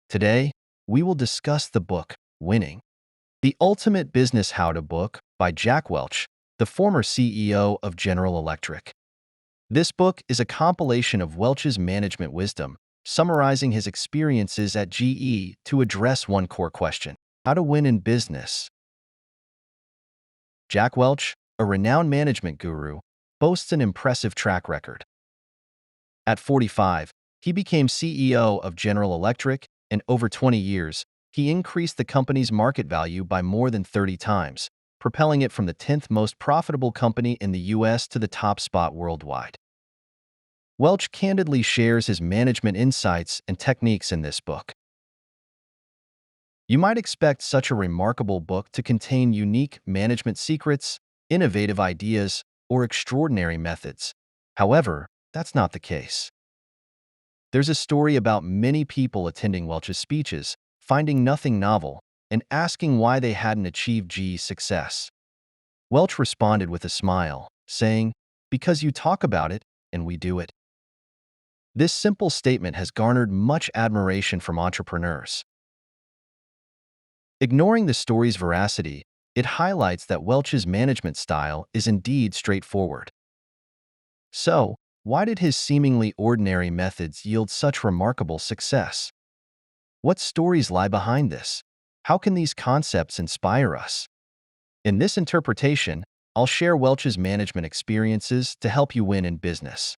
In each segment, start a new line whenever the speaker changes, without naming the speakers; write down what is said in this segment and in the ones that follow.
Today, we will discuss the book, Winning: The Ultimate Business How-To Book by Jack Welch, the former CEO of General Electric. This book is a compilation of Welch's management wisdom, summarizing his experiences at GE to address one core question: how to win in business. Jack Welch, a renowned management guru, boasts an impressive track record. At 45, he became CEO of General Electric, and over 20 years, he increased the company's market value by more than 30 times, propelling it from the 10th most profitable company in the US to the top spot worldwide. Welch candidly shares his management insights and techniques in this book. You might expect such a remarkable book to contain unique management secrets, innovative ideas, or extraordinary methods. However, that's not the case. There's a story about many people attending Welch's speeches, finding nothing novel, and asking why they hadn't achieved GE's success. Welch responded with a smile, saying, "Because you talk about it, and we do it." This simple statement has garnered much admiration from entrepreneurs. Ignoring the story's veracity, it highlights that Welch's management style is indeed straightforward. So, why did his seemingly ordinary methods yield such remarkable success? What stories lie behind this? How can these concepts inspire us? In this interpretation, I'll share Welch's management experiences to help you win in business.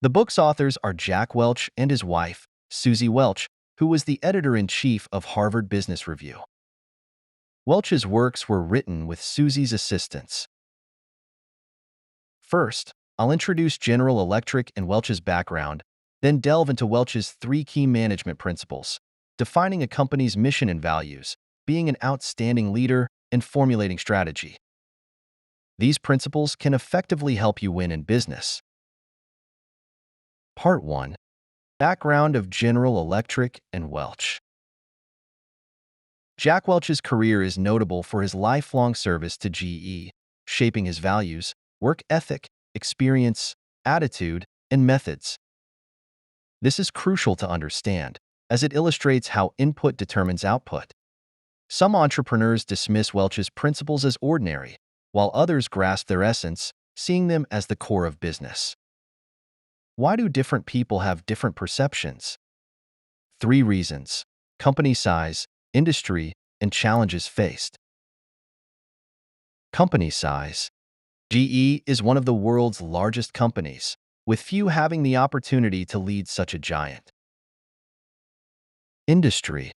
The book's authors are Jack Welch and his wife, Susie Welch, who was the editor-in-chief of Harvard Business Review. Welch's works were written with Susie's assistance. First, I'll introduce General Electric and Welch's background, then delve into Welch's 3 key management principles: defining a company's mission and values, being an outstanding leader, and formulating strategy. These principles can effectively help you win in business. Part 1. Background of General Electric and Welch. Jack Welch's career is notable for his lifelong service to GE, shaping his values, work ethic, experience, attitude, and methods. This is crucial to understand, as it illustrates how input determines output. Some entrepreneurs dismiss Welch's principles as ordinary, while others grasp their essence, seeing them as the core of business. Why do different people have different perceptions? 3 reasons: company size, industry, and challenges faced. Company size. GE is one of the world's largest companies, with few having the opportunity to lead such a giant. Industry.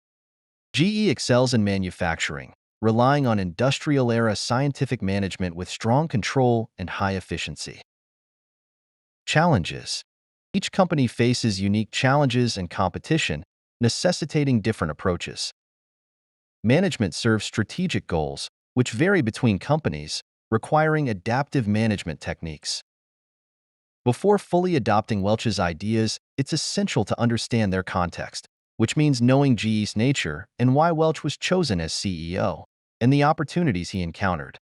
GE excels in manufacturing, relying on industrial-era scientific management with strong control and high efficiency. Challenges. Each company faces unique challenges and competition, necessitating different approaches. Management serves strategic goals, which vary between companies, requiring adaptive management techniques. Before fully adopting Welch's ideas, it's essential to understand their context, which means knowing GE's nature and why Welch was chosen as CEO, and the opportunities he encountered.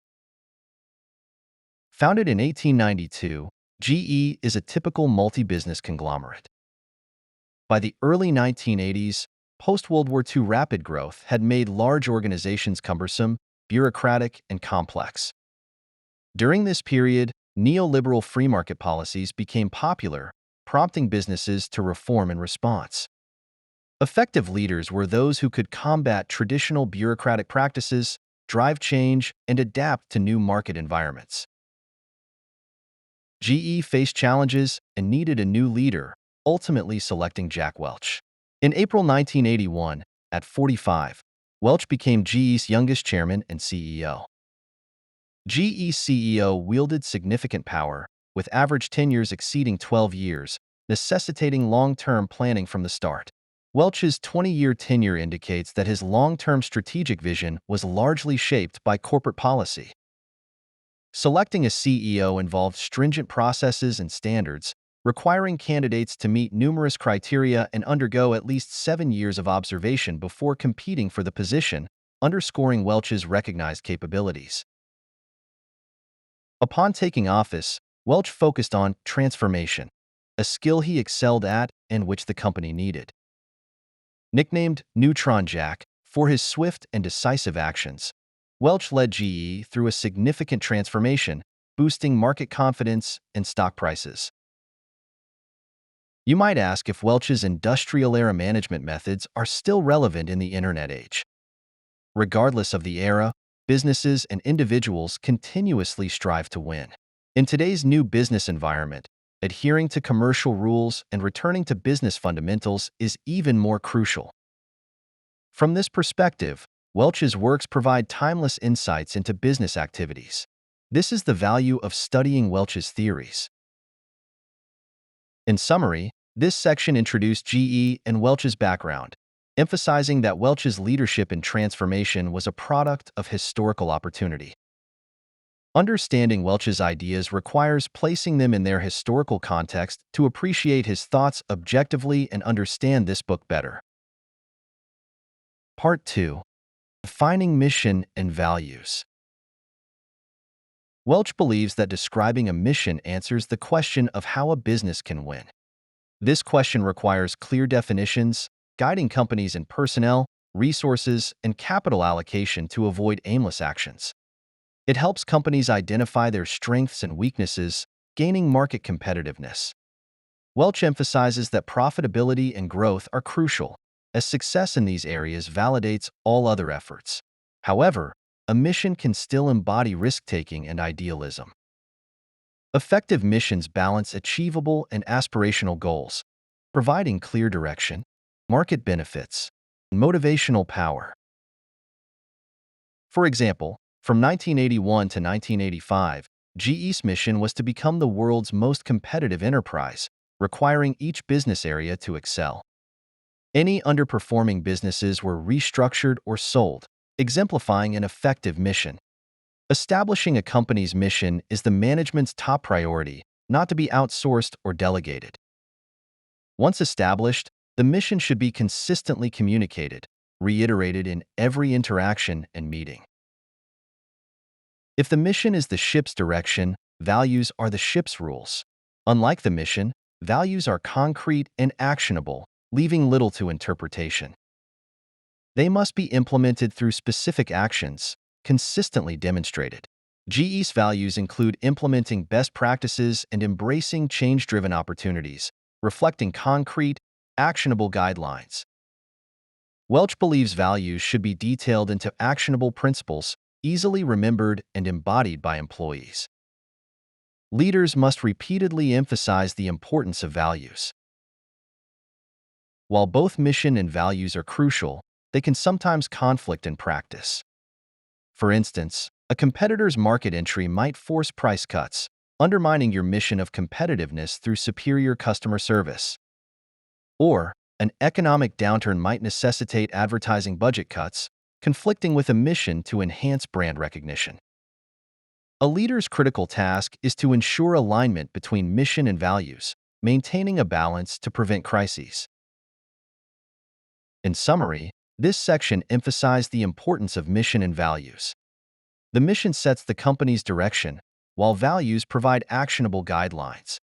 Founded in 1892, GE is a typical multi-business conglomerate. By the early 1980s, post-World War II rapid growth had made large organizations cumbersome, bureaucratic, and complex. During this period, neoliberal free market policies became popular, prompting businesses to reform in response. Effective leaders were those who could combat traditional bureaucratic practices, drive change, and adapt to new market environments. GE faced challenges and needed a new leader, ultimately selecting Jack Welch. In April 1981, at 45, Welch became GE's youngest chairman and CEO. GE's CEO wielded significant power, with average tenures exceeding 12 years, necessitating long-term planning from the start. Welch's 20-year tenure indicates that his long-term strategic vision was largely shaped by corporate policy. Selecting a CEO involved stringent processes and standards, requiring candidates to meet numerous criteria and undergo at least 7 years of observation before competing for the position, underscoring Welch's recognized capabilities. Upon taking office, Welch focused on transformation, a skill he excelled at and which the company needed. Nicknamed Neutron Jack for his swift and decisive actions, Welch led GE through a significant transformation, boosting market confidence and stock prices. You might ask if Welch's industrial-era management methods are still relevant in the internet age. Regardless of the era, businesses and individuals continuously strive to win. In today's new business environment, adhering to commercial rules and returning to business fundamentals is even more crucial. From this perspective, Welch's works provide timeless insights into business activities. This is the value of studying Welch's theories. In summary, this section introduced GE and Welch's background, emphasizing that Welch's leadership and transformation was a product of historical opportunity. Understanding Welch's ideas requires placing them in their historical context to appreciate his thoughts objectively and understand this book better. Part 2. Defining mission and values. Welch believes that describing a mission answers the question of how a business can win. This question requires clear definitions, guiding companies in personnel, resources, and capital allocation to avoid aimless actions. It helps companies identify their strengths and weaknesses, gaining market competitiveness. Welch emphasizes that profitability and growth are crucial, as success in these areas validates all other efforts. However, a mission can still embody risk-taking and idealism. Effective missions balance achievable and aspirational goals, providing clear direction, market benefits, and motivational power. For example, from 1981 to 1985, GE's mission was to become the world's most competitive enterprise, requiring each business area to excel. Any underperforming businesses were restructured or sold, exemplifying an effective mission. Establishing a company's mission is the management's top priority, not to be outsourced or delegated. Once established, the mission should be consistently communicated, reiterated in every interaction and meeting. If the mission is the ship's direction, values are the ship's rules. Unlike the mission, values are concrete and actionable, leaving little to interpretation. They must be implemented through specific actions, consistently demonstrated. GE's values include implementing best practices and embracing change-driven opportunities, reflecting concrete, actionable guidelines. Welch believes values should be detailed into actionable principles, easily remembered and embodied by employees. Leaders must repeatedly emphasize the importance of values. While both mission and values are crucial, they can sometimes conflict in practice. For instance, a competitor's market entry might force price cuts, undermining your mission of competitiveness through superior customer service. Or, an economic downturn might necessitate advertising budget cuts, conflicting with a mission to enhance brand recognition. A leader's critical task is to ensure alignment between mission and values, maintaining a balance to prevent crises. In summary, this section emphasized the importance of mission and values. The mission sets the company's direction, while values provide actionable guidelines.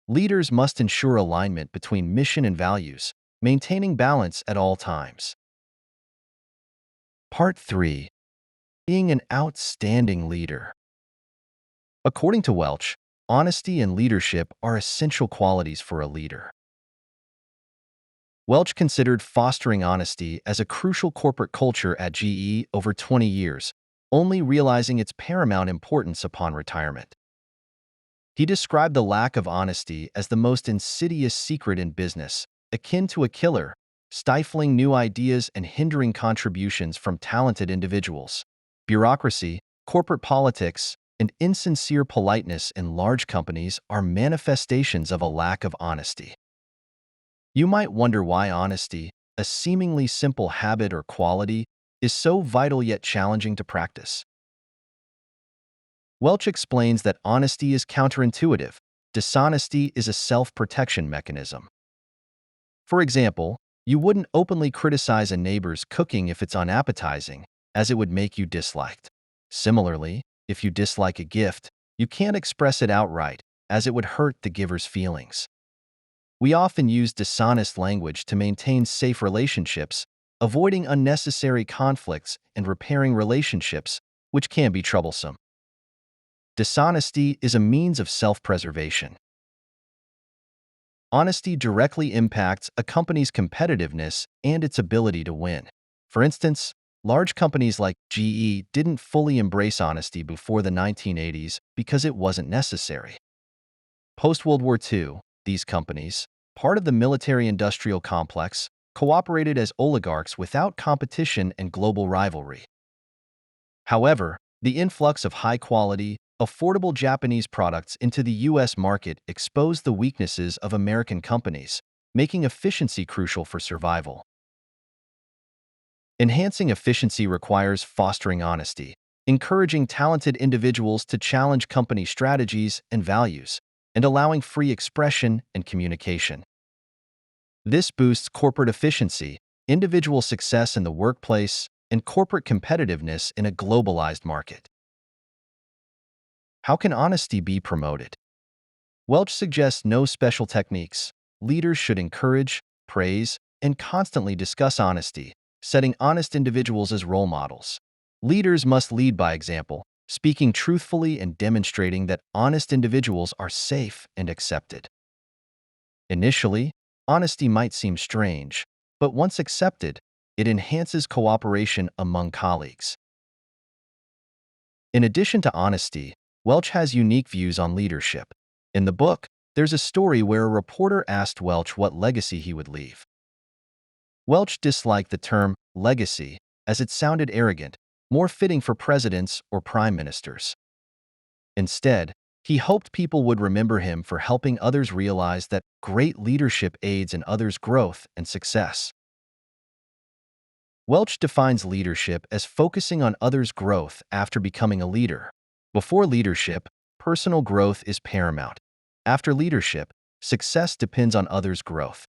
Leaders must ensure alignment between mission and values, maintaining balance at all times. Part 3. Being an outstanding leader. According to Welch, honesty and leadership are essential qualities for a leader. Welch considered fostering honesty as a crucial corporate culture at GE over 20 years, only realizing its paramount importance upon retirement. He described the lack of honesty as the most insidious secret in business, akin to a killer, stifling new ideas and hindering contributions from talented individuals. Bureaucracy, corporate politics, and insincere politeness in large companies are manifestations of a lack of honesty. You might wonder why honesty, a seemingly simple habit or quality, is so vital yet challenging to practice. Welch explains that honesty is counterintuitive. Dishonesty is a self-protection mechanism. For example, you wouldn't openly criticize a neighbor's cooking if it's unappetizing, as it would make you disliked. Similarly, if you dislike a gift, you can't express it outright, as it would hurt the giver's feelings. We often use dishonest language to maintain safe relationships, avoiding unnecessary conflicts and repairing relationships, which can be troublesome. Dishonesty is a means of self-preservation. Honesty directly impacts a company's competitiveness and its ability to win. For instance, large companies like GE didn't fully embrace honesty before the 1980s because it wasn't necessary. Post-World War II, these companies, part of the military-industrial complex, cooperated as oligarchs without competition and global rivalry. However, the influx of high-quality, affordable Japanese products into the U.S. market exposed the weaknesses of American companies, making efficiency crucial for survival. Enhancing efficiency requires fostering honesty, encouraging talented individuals to challenge company strategies and values, and allowing free expression and communication. This boosts corporate efficiency, individual success in the workplace, and corporate competitiveness in a globalized market. How can honesty be promoted? Welch suggests no special techniques. Leaders should encourage, praise, and constantly discuss honesty, setting honest individuals as role models. Leaders must lead by example, speaking truthfully and demonstrating that honest individuals are safe and accepted. Initially, honesty might seem strange, but once accepted, it enhances cooperation among colleagues. In addition to honesty, Welch has unique views on leadership. In the book, there's a story where a reporter asked Welch what legacy he would leave. Welch disliked the term legacy as it sounded arrogant, more fitting for presidents or prime ministers. Instead, he hoped people would remember him for helping others realize that great leadership aids in others' growth and success. Welch defines leadership as focusing on others' growth after becoming a leader. Before leadership, personal growth is paramount. After leadership, success depends on others' growth.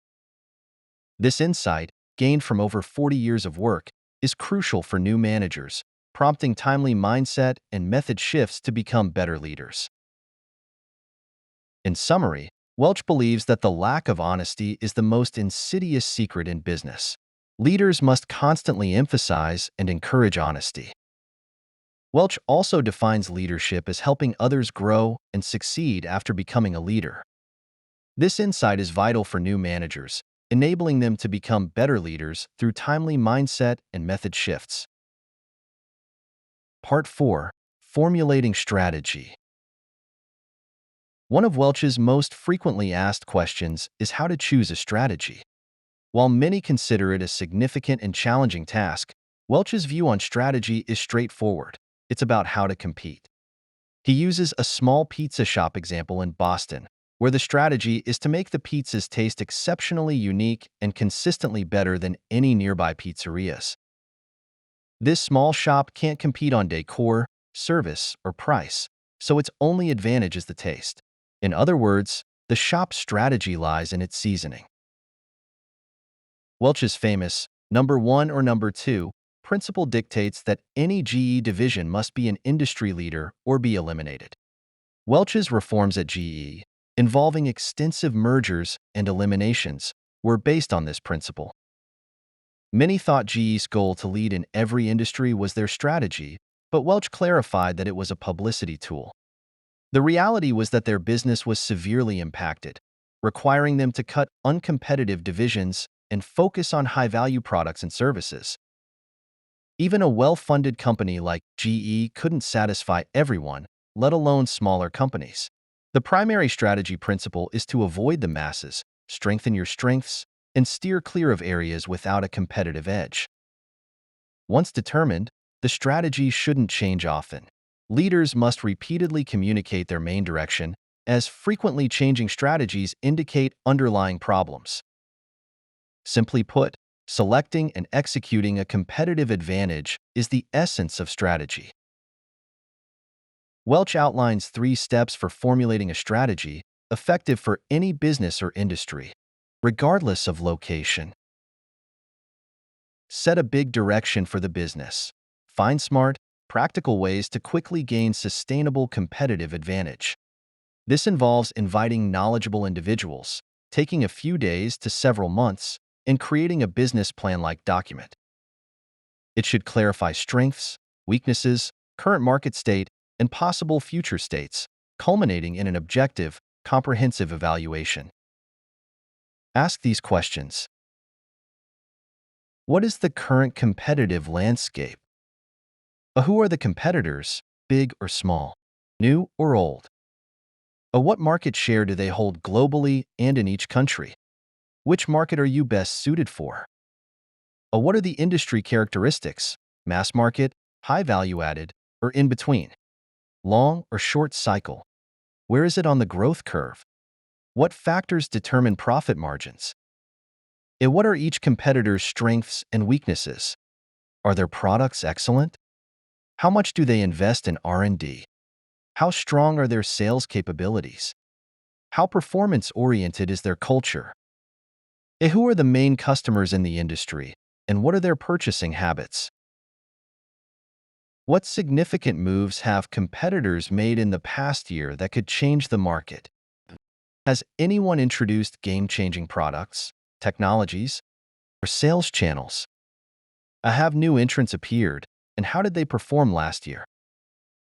This insight, gained from over 40 years of work, is crucial for new managers, prompting timely mindset and method shifts to become better leaders. In summary, Welch believes that the lack of honesty is the most insidious secret in business. Leaders must constantly emphasize and encourage honesty. Welch also defines leadership as helping others grow and succeed after becoming a leader. This insight is vital for new managers, enabling them to become better leaders through timely mindset and method shifts. Part 4. Formulating strategy. One of Welch's most frequently asked questions is how to choose a strategy. While many consider it a significant and challenging task, Welch's view on strategy is straightforward. It's about how to compete. He uses a small pizza shop example in Boston, where the strategy is to make the pizzas taste exceptionally unique and consistently better than any nearby pizzerias. This small shop can't compete on decor, service, or price, so its only advantage is the taste. In other words, the shop's strategy lies in its seasoning. Welch's famous number 1 or number 2 principle dictates that any GE division must be an industry leader or be eliminated. Welch's reforms at GE, involving extensive mergers and eliminations, were based on this principle. Many thought GE's goal to lead in every industry was their strategy, but Welch clarified that it was a publicity tool. The reality was that their business was severely impacted, requiring them to cut uncompetitive divisions and focus on high-value products and services. Even a well-funded company like GE couldn't satisfy everyone, let alone smaller companies. The primary strategy principle is to avoid the masses, strengthen your strengths, and steer clear of areas without a competitive edge. Once determined, the strategy shouldn't change often. Leaders must repeatedly communicate their main direction, as frequently changing strategies indicate underlying problems. Simply put, selecting and executing a competitive advantage is the essence of strategy. Welch outlines 3 steps for formulating a strategy effective for any business or industry, regardless of location. Set a big direction for the business. Find smart, practical ways to quickly gain sustainable competitive advantage. This involves inviting knowledgeable individuals, taking a few days to several months, and creating a business plan-like document. It should clarify strengths, weaknesses, current market state, and possible future states, culminating in an objective, comprehensive evaluation. Ask these questions. What is the current competitive landscape? Who are the competitors, big or small, new or old? What market share do they hold globally and in each country? Which market are you best suited for? What are the industry characteristics? Mass market, high value added, or in between? Long or short cycle? Where is it on the growth curve? What factors determine profit margins? And what are each competitor's strengths and weaknesses? Are their products excellent? How much do they invest in R&D? How strong are their sales capabilities? How performance-oriented is their culture? And who are the main customers in the industry, and what are their purchasing habits? What significant moves have competitors made in the past year that could change the market? Has anyone introduced game-changing products, technologies, or sales channels? Have new entrants appeared, and how did they perform last year?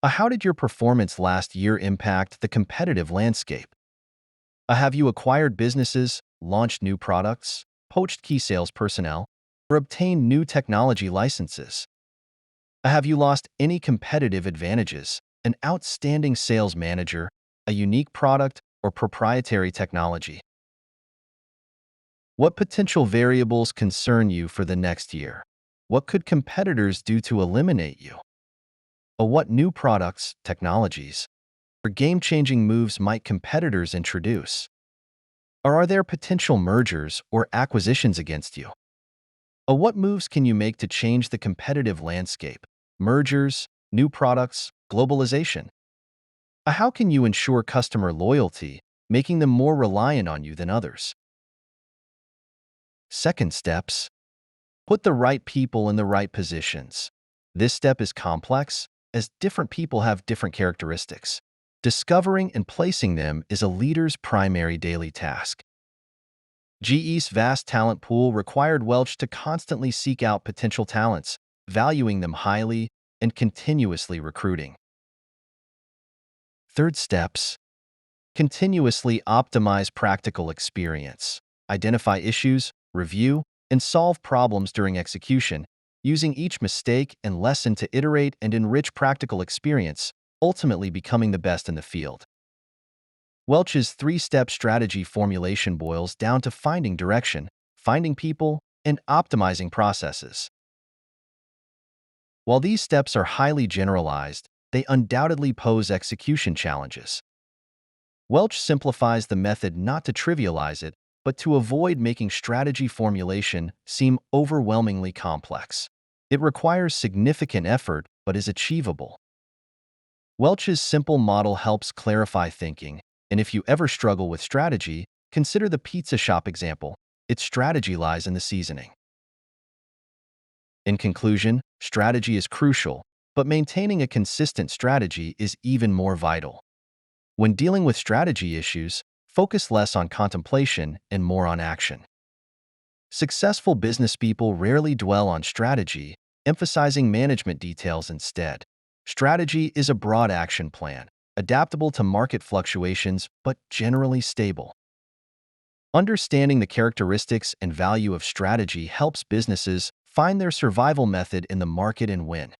How did your performance last year impact the competitive landscape? Have you acquired businesses, launched new products, poached key sales personnel, or obtained new technology licenses? Have you lost any competitive advantages, an outstanding sales manager, a unique product, or proprietary technology? What potential variables concern you for the next year? What could competitors do to eliminate you? What new products, technologies, or game-changing moves might competitors introduce? Or are there potential mergers or acquisitions against you? What moves can you make to change the competitive landscape? Mergers, new products, globalization? How can you ensure customer loyalty, making them more reliant on you than others? Second steps. Put the right people in the right positions. This step is complex, as different people have different characteristics. Discovering and placing them is a leader's primary daily task. GE's vast talent pool required Welch to constantly seek out potential talents, valuing them highly and continuously recruiting. Third steps. Continuously optimize practical experience. Identify issues, review, and solve problems during execution, using each mistake and lesson to iterate and enrich practical experience, ultimately becoming the best in the field. Welch's three-step strategy formulation boils down to finding direction, finding people, and optimizing processes. While these steps are highly generalized, they undoubtedly pose execution challenges. Welch simplifies the method not to trivialize it, but to avoid making strategy formulation seem overwhelmingly complex. It requires significant effort, but is achievable. Welch's simple model helps clarify thinking, and if you ever struggle with strategy, consider the pizza shop example. Its strategy lies in the seasoning. In conclusion, strategy is crucial, but maintaining a consistent strategy is even more vital. When dealing with strategy issues, focus less on contemplation and more on action. Successful businesspeople rarely dwell on strategy, emphasizing management details instead. Strategy is a broad action plan, adaptable to market fluctuations but generally stable. Understanding the characteristics and value of strategy helps businesses find their survival method in the market and win.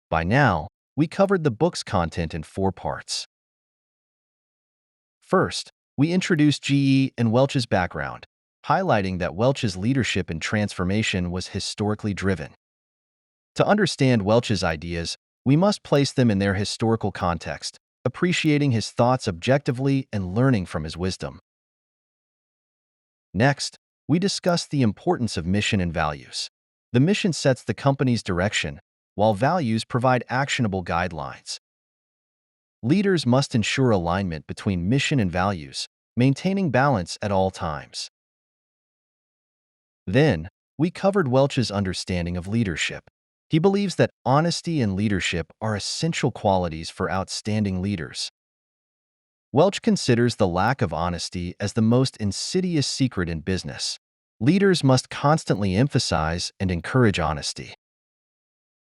By now, we covered the book's content in 4 parts. First, we introduced GE and Welch's background, highlighting that Welch's leadership and transformation was historically driven. To understand Welch's ideas, we must place them in their historical context, appreciating his thoughts objectively and learning from his wisdom. Next, we discussed the importance of mission and values. The mission sets the company's direction, while values provide actionable guidelines. Leaders must ensure alignment between mission and values, maintaining balance at all times. Then, we covered Welch's understanding of leadership. He believes that honesty and leadership are essential qualities for outstanding leaders. Welch considers the lack of honesty as the most insidious secret in business. Leaders must constantly emphasize and encourage honesty.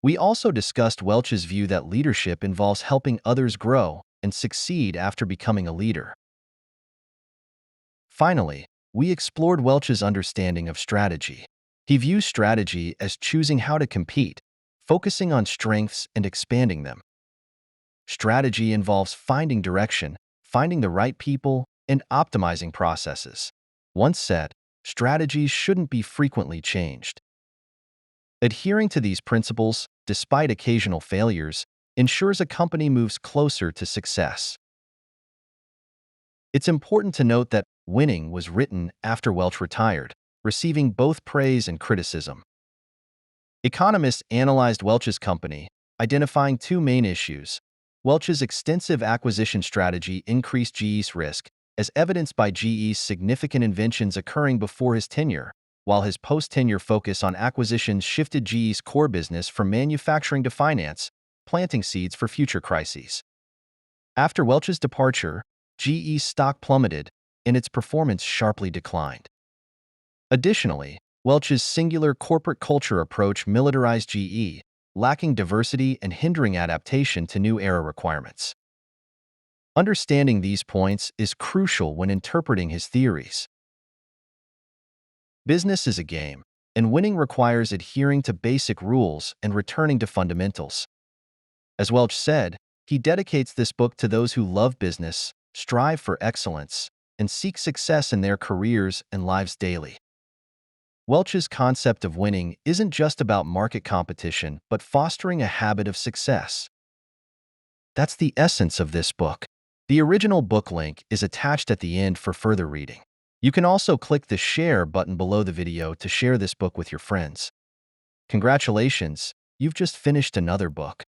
We also discussed Welch's view that leadership involves helping others grow and succeed after becoming a leader. Finally, we explored Welch's understanding of strategy. He views strategy as choosing how to compete, focusing on strengths and expanding them. Strategy involves finding direction, finding the right people, and optimizing processes. Once said, strategies shouldn't be frequently changed. Adhering to these principles, despite occasional failures, ensures a company moves closer to success. It's important to note that Winning was written after Welch retired, receiving both praise and criticism. Economists analyzed Welch's company, identifying two main issues. Welch's extensive acquisition strategy increased GE's risk, as evidenced by GE's significant inventions occurring before his tenure, while his post-tenure focus on acquisitions shifted GE's core business from manufacturing to finance, planting seeds for future crises. After Welch's departure, GE's stock plummeted, and its performance sharply declined. Additionally, Welch's singular corporate culture approach militarized GE, lacking diversity and hindering adaptation to new era requirements. Understanding these points is crucial when interpreting his theories. Business is a game, and winning requires adhering to basic rules and returning to fundamentals. As Welch said, he dedicates this book to those who love business, strive for excellence, and seek success in their careers and lives daily. Welch's concept of winning isn't just about market competition, but fostering a habit of success. That's the essence of this book. The original book link is attached at the end for further reading. You can also click the share button below the video to share this book with your friends. Congratulations, you've just finished another book.